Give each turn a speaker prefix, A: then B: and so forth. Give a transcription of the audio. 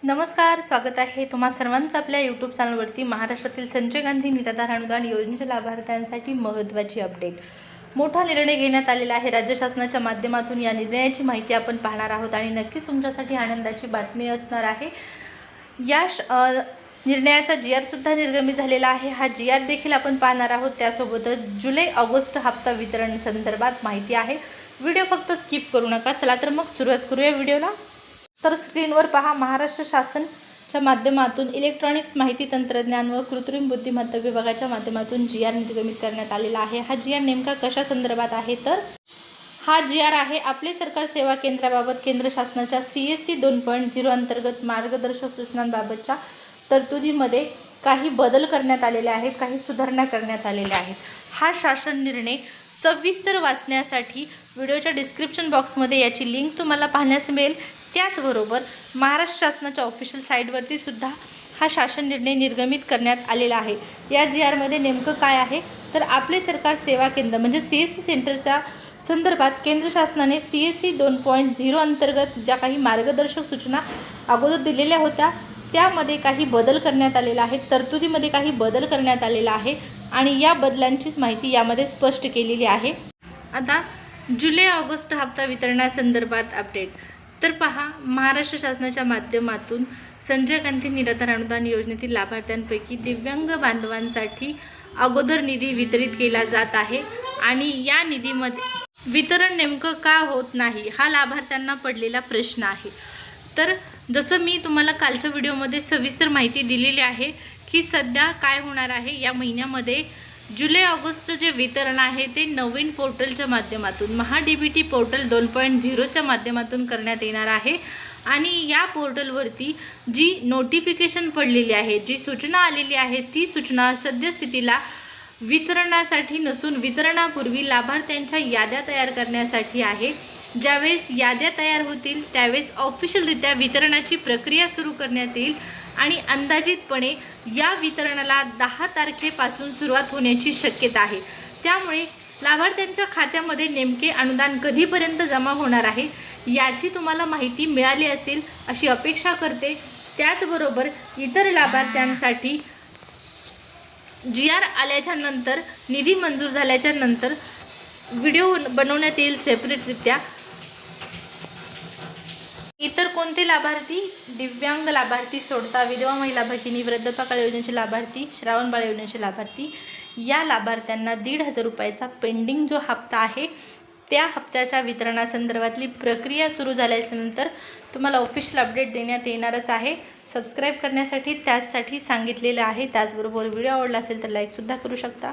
A: नमस्कार, स्वागत आहे तुम्हा सर्वांचं आपल्या यूट्यूब चॅनलवरती। महाराष्ट्रातील संजय गांधी निराधार अनुदान योजनेच्या लाभार्थ्यांसाठी महत्त्वाची अपडेट। मोठा निर्णय घेण्यात आलेला आहे राज्य शासनाच्या माध्यमातून। या निर्णयाची माहिती आपण पाहणार आहोत आणि नक्कीच तुमच्यासाठी आनंदाची बातमी असणार आहे। या निर्णयाचा GR सुद्धा निर्गमित झालेला आहे। हा GR देखील आपण पाहणार आहोत। त्यासोबतच जुलै ऑगस्ट हप्ता वितरण संदर्भात माहिती आहे। व्हिडिओ फक्त स्किप करू नका। चला तर मग सुरुवात करूया व्हिडिओला। तर स्क्रीनवर पहा, महाराष्ट्र शासनाच्या माध्यमातून इलेक्ट्रॉनिक्स माहिती तंत्रज्ञान व कृत्रिम बुद्धिमत्ता विभागाच्या माध्यमातून GR निर्गमित करण्यात आलेला आहे। हा GR नेमका कशा संदर्भात आहे तर हा GR आहे आपले सरकार सेवा केंद्राबाबत केंद्र शासनाच्या CSC 2.0 अंतर्गत मार्गदर्शक सूचनांबाबतच्या तरतुदीमध्ये काही बदल करण्यात आलेले आहेत, काही सुधारणा करण्यात आलेल्या आहेत। हा शासन निर्णय सविस्तर वाचण्यासाठी व्हिडिओच्या डिस्क्रिप्शन बॉक्समध्ये याची लिंक तुम्हाला पाहण्यास मिळेल। त्याचबरोबर महाराष्ट्र शासनाच्या ऑफिशियल साईटवरती सुद्धा हा शासन निर्णय निर्गमित करण्यात आलेला आहे। या GR मध्ये नेमकं काय आहे तर आपले सरकार सेवा केंद्र म्हणजे CSC सेंटरच्या संदर्भात केंद्र शासनाने CSC 2.0 अंतर्गत ज्या काही मार्गदर्शक सूचना अगोदर दिलेल्या होत्या त्यामध्ये काही बदल करण्यात आलेला आहे, तरतुदीमध्ये काही बदल करण्यात आलेला आहे आणि या बदलांचीच माहिती यामध्ये स्पष्ट केलेली आहे। आता जुलै ऑगस्ट हप्ता वितरणासंदर्भात अपडेट। तर पहा, महाराष्ट्र शासनाच्या माध्यमातून संजय गांधी निराधार अनुदान योजनेतील लाभार्थ्यांपैकी दिव्यांग बांधवांसाठी अगोदर निधी वितरित केला जात आहे आणि या निधीमध्ये वितरण नेमकं का होत नाही हा लाभार्थ्यांना पडलेला प्रश्न आहे। तर जसं मी तुम्हाला कालच्या व्हिडिओमध्ये सविस्तर माहिती दिलेली आहे की सध्या काय होणार आहे, या महिन्यामध्ये जुलै ऑगस्ट जे वितरण आहे ते नवीन पोर्टलच्या माध्यमातून MahaDBT पोर्टल 2.0च्या माध्यमातून करण्यात येणार आहे आणि या पोर्टलवरती जी नोटिफिकेशन पडलेली आहे, जी सूचना आलेली आहे, ती सूचना सद्यस्थितीला वितरणासाठी नसून वितरणापूर्वी लाभार्थ्यांच्या याद्या तयार करण्यासाठी आहे। ज्यावेळेस याद्या तयार होतील त्यावेळेस ऑफिशियलरित्या वितरणाची प्रक्रिया सुरू करण्यात येईल आणि अंदाजितपणे या वितरणाला 10 तारखेपासून सुरुवात होण्याची शक्यता आहे। त्यामुळे लाभार्थ्यांच्या खात्यामध्ये नेमके अनुदान कधीपर्यंत जमा होणार आहे याची तुम्हाला माहिती मिळाली असेल अशी अपेक्षा करते। त्याचबरोबर इतर लाभार्थ्यांसाठी GR आल्याच्या नंतर, निधी मंजूर झाल्याच्या नंतर व्हिडिओ बनवण्यात येईल सेपरेटरित्या। इतर कोणते लाभार्थी? दिव्यांग लाभार्थी सोडता विधवा महिला भगिनी, वृद्धपाकाळ योजनेचे लाभार्थी, श्रावणबाळ योजनेचे लाभार्थी, या लाभार्थ्यांना 1,500 रुपयाचा पेंडिंग जो हप्ता आहे त्या हप्त्याच्या वितरणासंदर्भातली प्रक्रिया सुरू झाल्यानंतर तुम्हाला ऑफिशियल अपडेट देण्यात येणारच आहे। सबस्क्राईब करण्यासाठी त्यासाठी सांगितलेलं आहे। त्याचबरोबर व्हिडिओ आवडला असेल तर लाईकसुद्धा करू शकता।